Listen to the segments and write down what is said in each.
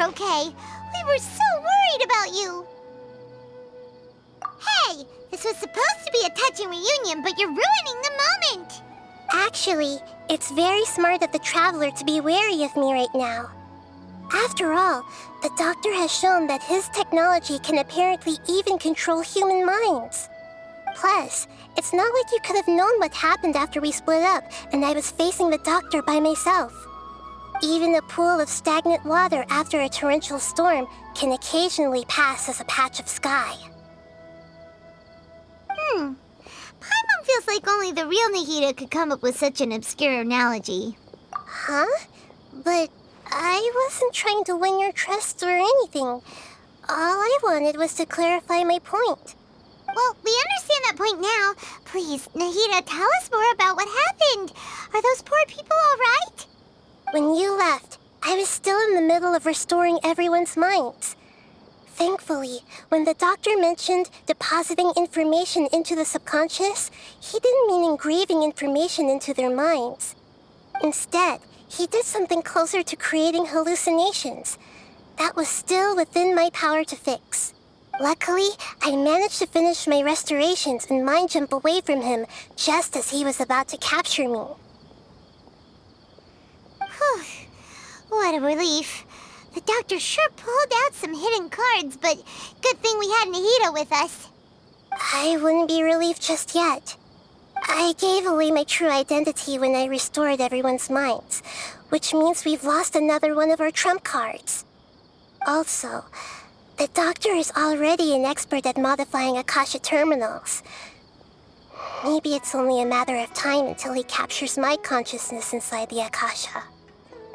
you're okay. We were so worried about you. Hey, this was supposed to be a touching reunion, but you're ruining the moment. Actually, it's very smart of the traveler to be wary of me right now. After all, the doctor has shown that his technology can apparently even control human minds. Plus, it's not like you could have known what happened after we split up and I was facing the doctor by myself. Even a pool of stagnant water after a torrential storm can occasionally pass as a patch of sky. Paimon feels like only the real Nahida could come up with such an obscure analogy. Huh? But I wasn't trying to win your trust or anything. All I wanted was to clarify my point. Well, we understand that point now. Please, Nahida, tell us more about what happened. Are those poor people all right? When you left, I was still in the middle of restoring everyone's minds. Thankfully, when the doctor mentioned depositing information into the subconscious, he didn't mean engraving information into their minds. Instead, he did something closer to creating hallucinations. That was still within my power to fix. Luckily, I managed to finish my restorations and mind jump away from him just as he was about to capture me. Whew. What a relief. The doctor sure pulled out some hidden cards, but good thing we had Nahida with us. I wouldn't be relieved just yet. I gave away my true identity when I restored everyone's minds, which means we've lost another one of our trump cards. Also, the doctor is already an expert at modifying Akasha terminals. Maybe it's only a matter of time until he captures my consciousness inside the Akasha.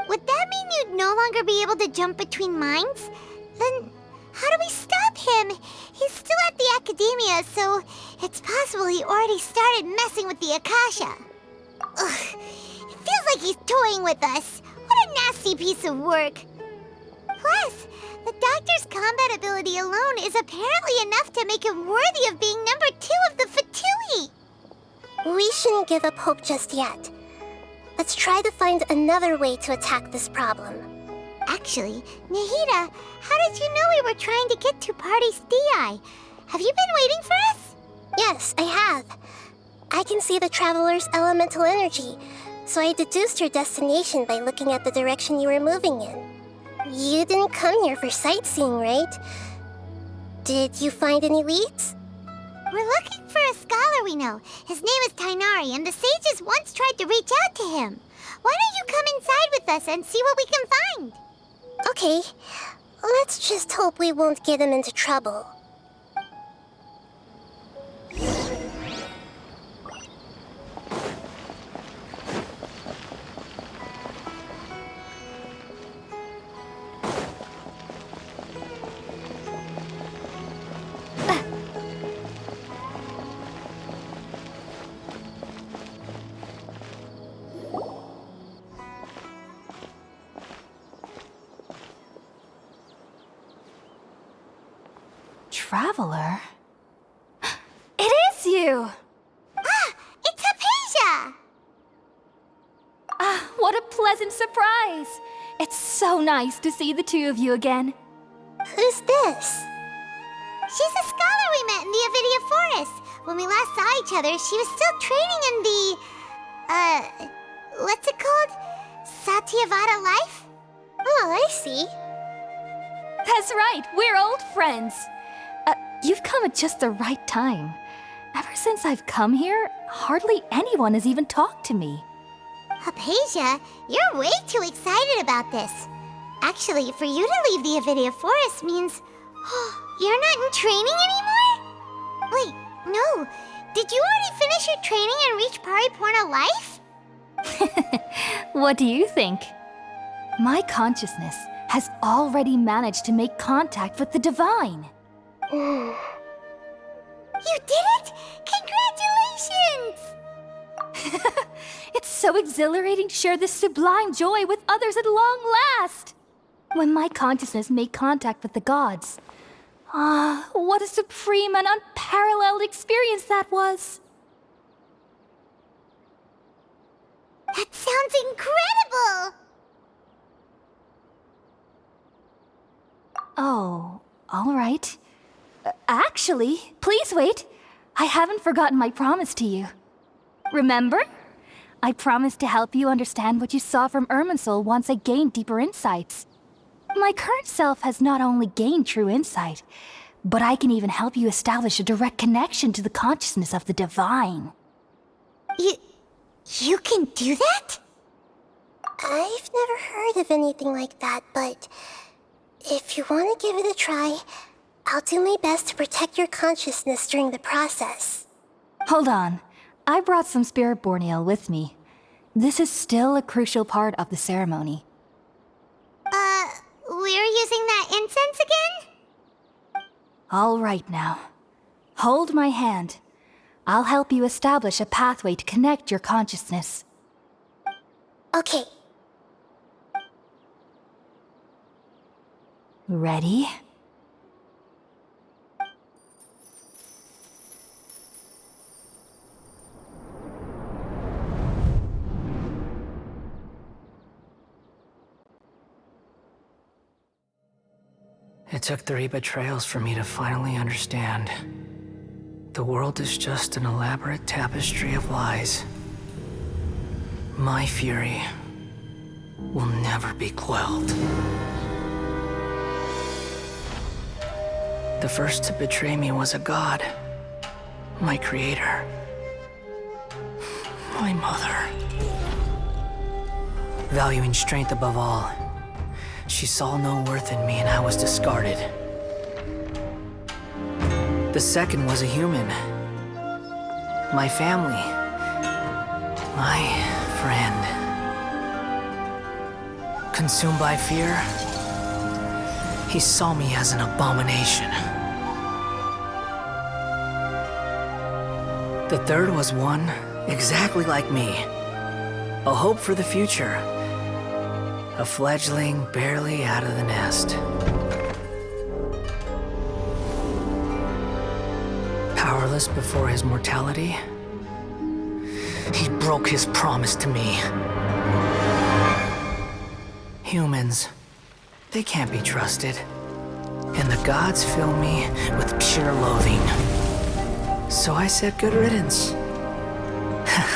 Would that mean you'd no longer be able to jump between minds? Then how do we stop him? He's still at the academia, so it's possible he already started messing with the Akasha. Ugh, it feels like he's toying with us. What a nasty piece of work. Plus, the doctor's combat ability alone is apparently enough to make him worthy of being number 2 of the Fatui. We shouldn't give up hope just yet. Let's try to find another way to attack this problem. Actually, Nahida, how did you know we were trying to get to Party's DI? Have you been waiting for us? Yes, I have. I can see the traveler's elemental energy, so I deduced your destination by looking at the direction you were moving in. You didn't come here for sightseeing, right? Did you find any leads? We're looking for a scholar we know. His name is Tainari, and the sages once tried to reach out to him. Why don't you come inside with us and see what we can find? Okay, let's just hope we won't get him into trouble. Traveler? It is you! Ah, it's Hypatia! Ah, what a pleasant surprise! It's so nice to see the two of you again. Who's this? She's a scholar we met in the Avidia Forest. When we last saw each other, she was still training in the... what's it called? Satyavada life? Oh, I see. That's right, we're old friends. You've come at just the right time. Ever since I've come here, hardly anyone has even talked to me. Hypatia, you're way too excited about this. Actually, for you to leave the Avidia Forest means... you're not in training anymore? Wait, no. Did you already finish your training and reach Paripurna life? What do you think? My consciousness has already managed to make contact with the divine. You did it! Congratulations! It's so exhilarating to share this sublime joy with others at long last! When my consciousness made contact with the gods. Ah, what a supreme and unparalleled experience that was! That sounds incredible! Oh, all right. Actually, please wait. I haven't forgotten my promise to you. Remember? I promised to help you understand what you saw from Irminsul once I gained deeper insights. My current self has not only gained true insight, but I can even help you establish a direct connection to the consciousness of the divine. You can do that? I've never heard of anything like that, but if you want to give it a try, I'll do my best to protect your consciousness during the process. Hold on. I brought some spirit-born ale with me. This is still a crucial part of the ceremony. We're using that incense again? All right now. Hold my hand. I'll help you establish a pathway to connect your consciousness. Okay. Ready? It took 3 betrayals for me to finally understand. The world is just an elaborate tapestry of lies. My fury will never be quelled. The first to betray me was a god. My creator. My mother. Valuing strength above all, she saw no worth in me and I was discarded. The second was a human. My family. My friend. Consumed by fear, he saw me as an abomination. The third was one exactly like me. A hope for the future. A fledgling barely out of the nest. Powerless before his mortality, he broke his promise to me. Humans, they can't be trusted. And the gods fill me with pure loathing. So I said good riddance.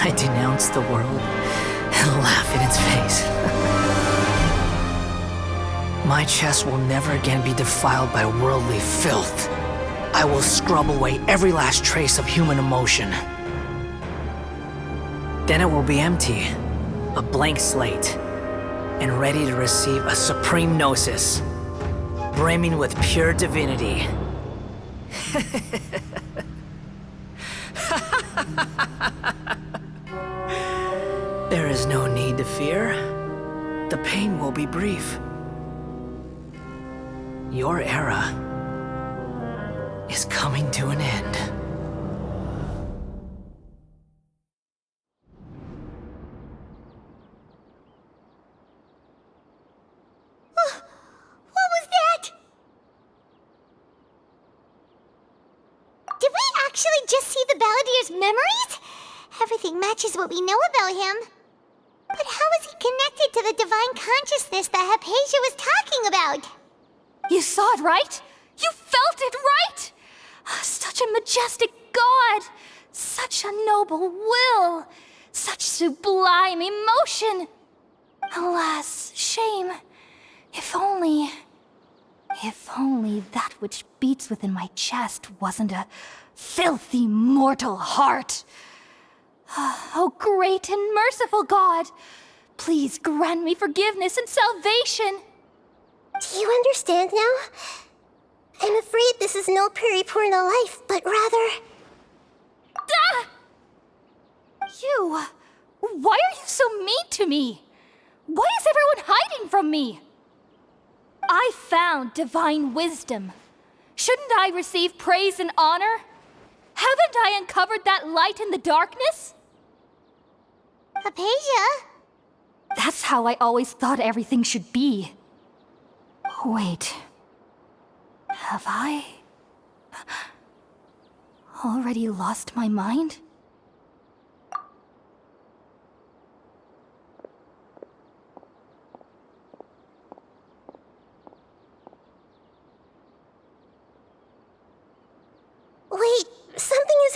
I denounced the world and laughed in its face. My chest will never again be defiled by worldly filth. I will scrub away every last trace of human emotion. Then it will be empty, a blank slate, and ready to receive a supreme gnosis, brimming with pure divinity. There is no need to fear. The pain will be brief. Your era is coming to an end. What was that? Did we actually just see the Balladier's memories? Everything matches what we know about him. But how is he connected to the divine consciousness that Hypatia was talking about? You saw it, right? You felt it, right? Such a majestic god! Such a noble will! Such sublime emotion! Alas, shame. If only that which beats within my chest wasn't a filthy mortal heart. Oh, great and merciful God! Please grant me forgiveness and salvation! Do you understand now? I'm afraid this is no Purina life, but rather... Ah! You... Why are you so mean to me? Why is everyone hiding from me? I found divine wisdom. Shouldn't I receive praise and honor? Haven't I uncovered that light in the darkness? Hypatia? That's how I always thought everything should be. Wait. Have I already lost my mind?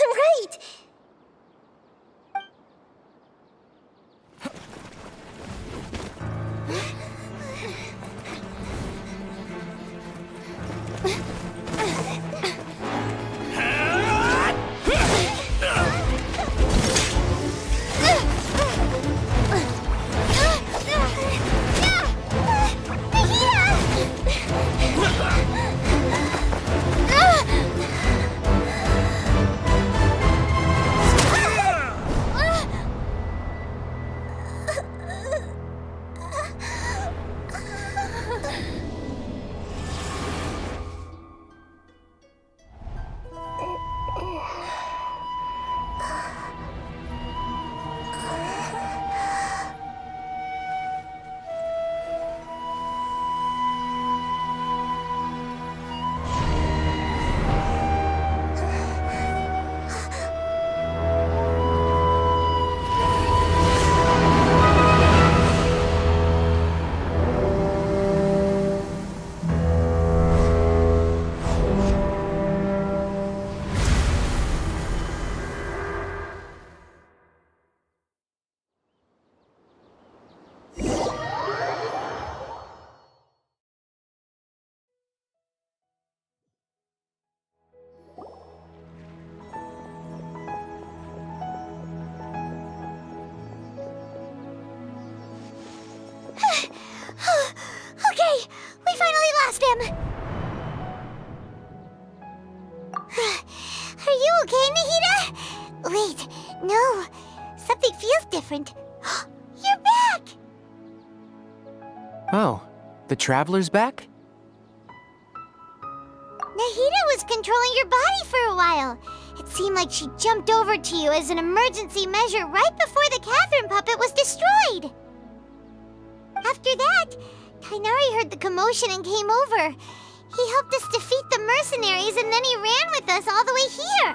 Right! Okay, we finally lost him. Are you okay, Nahida? Wait, no. Something feels different. You're back! Oh, the Traveler's back? Nahida was controlling your body for a while. It seemed like she jumped over to you as an emergency measure right before the Catherine puppet was destroyed. After that, Kainari heard the commotion and came over. He helped us defeat the mercenaries and then he ran with us all the way here.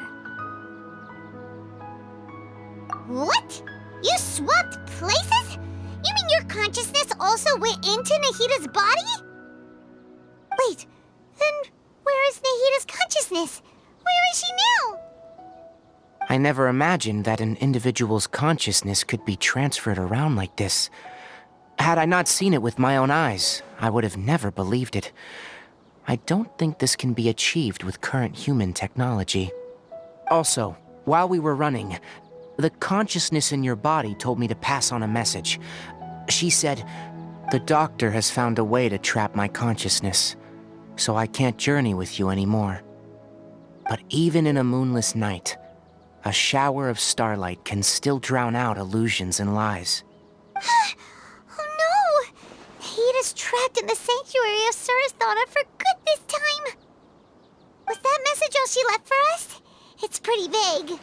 What? You swapped places? You mean your consciousness also went into Nahida's body? Wait, then where is Nahida's consciousness? Where is she now? I never imagined that an individual's consciousness could be transferred around like this. Had I not seen it with my own eyes, I would have never believed it. I don't think this can be achieved with current human technology. Also, while we were running, the consciousness in your body told me to pass on a message. She said, "The doctor has found a way to trap my consciousness, so I can't journey with you anymore." But even in a moonless night, a shower of starlight can still drown out illusions and lies. Oh no! Nahida's trapped in the sanctuary of Surasthana for good this time. Was that message all she left for us? It's pretty vague.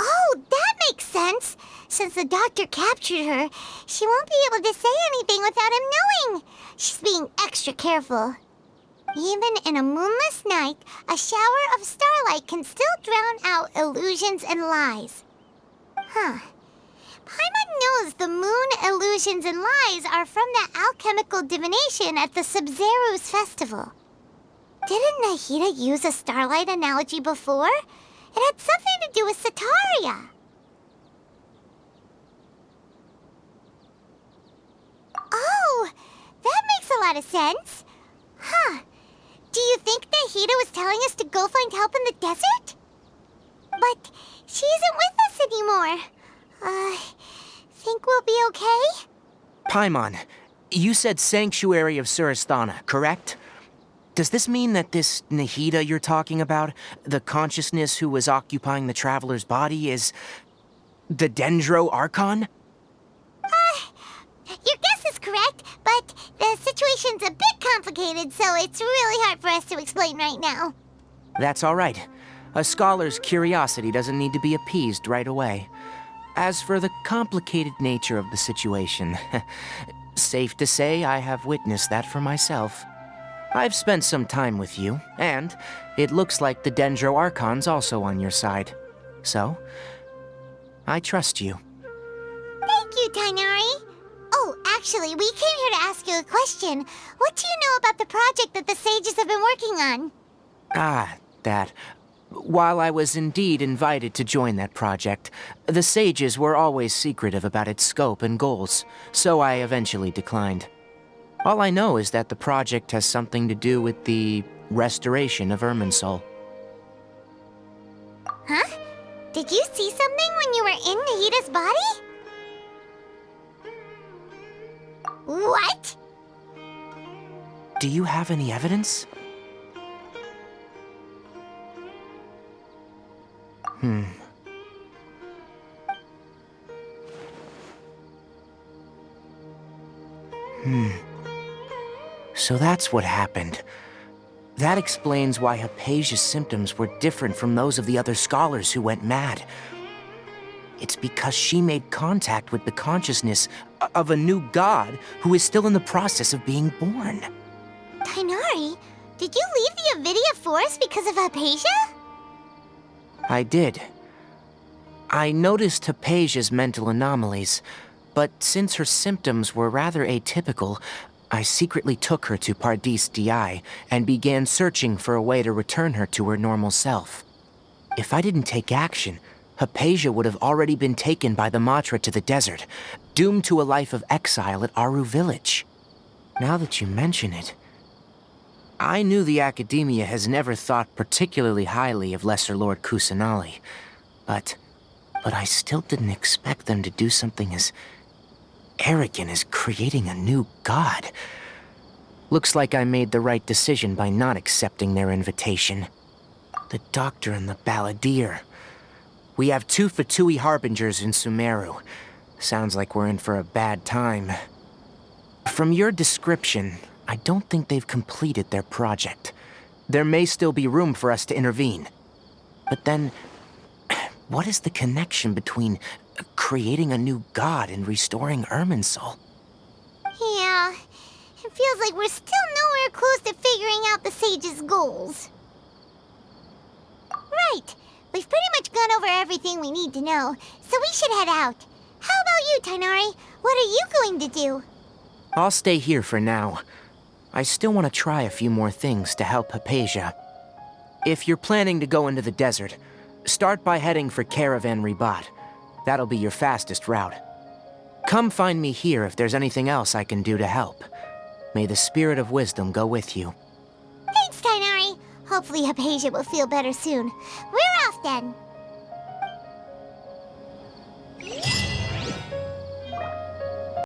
Oh, that makes sense. Since the doctor captured her, she won't be able to say anything without him knowing. She's being extra careful. Even in a moonless night, a shower of starlight can still drown out illusions and lies. Huh. Paimon knows the moon illusions and lies are from the alchemical divination at the Sub-Zeru's festival. Didn't Nahida use a starlight analogy before? It had something to do with Sataria. Oh, that makes a lot of sense. Huh. Do you think Nahida was telling us to go find help in the desert? But she isn't with us anymore. Think we'll be okay? Paimon, you said Sanctuary of Surasthana, correct? Does this mean that this Nahida you're talking about, the consciousness who was occupying the Traveler's body, is the Dendro Archon? Your guess is correct, but the situation's a bit complicated, so it's really hard for us to explain right now. That's all right. A scholar's curiosity doesn't need to be appeased right away. As for the complicated nature of the situation, safe to say I have witnessed that for myself. I've spent some time with you, and it looks like the Dendro Archon's also on your side. So, I trust you. Thank you, Tainari. Oh, actually, we came here to ask you a question. What do you know about the project that the sages have been working on? that, while I was indeed invited to join that project, the sages were always secretive about its scope and goals, so I eventually declined. All I know is that the project has something to do with the restoration of Irminsul. Huh? Did you see something when you were in Nahida's body? What? Do you have any evidence? So that's what happened. That explains why Hypatia's symptoms were different from those of the other scholars who went mad. It's because she made contact with the consciousness of a new god who is still in the process of being born. Tighnari, did you leave the Avidia Forest because of Hypatia? I did. I noticed Hypatia's mental anomalies, but since her symptoms were rather atypical, I secretly took her to Pardis Di and began searching for a way to return her to her normal self. If I didn't take action, Hypatia would have already been taken by the Matra to the desert, doomed to a life of exile at Aru village. Now that you mention it, I knew the Academia has never thought particularly highly of Lesser Lord Kusanali, but I still didn't expect them to do something as arrogant as creating a new god. Looks like I made the right decision by not accepting their invitation. The Doctor and the Balladeer. We have 2 Fatui Harbingers in Sumeru. Sounds like we're in for a bad time. From your description, I don't think they've completed their project. There may still be room for us to intervene. But then, what is the connection between creating a new god and restoring Irminsul? Yeah, it feels like we're still nowhere close to figuring out the sage's goals. Right, we've pretty much gone over everything we need to know, so we should head out. How about you, Tighnari? What are you going to do? I'll stay here for now. I still want to try a few more things to help Hypatia. If you're planning to go into the desert, start by heading for Caravan Ribat. That'll be your fastest route. Come find me here if there's anything else I can do to help. May the spirit of wisdom go with you. Thanks, Tighnari. Hopefully Hypatia will feel better soon. We're off then.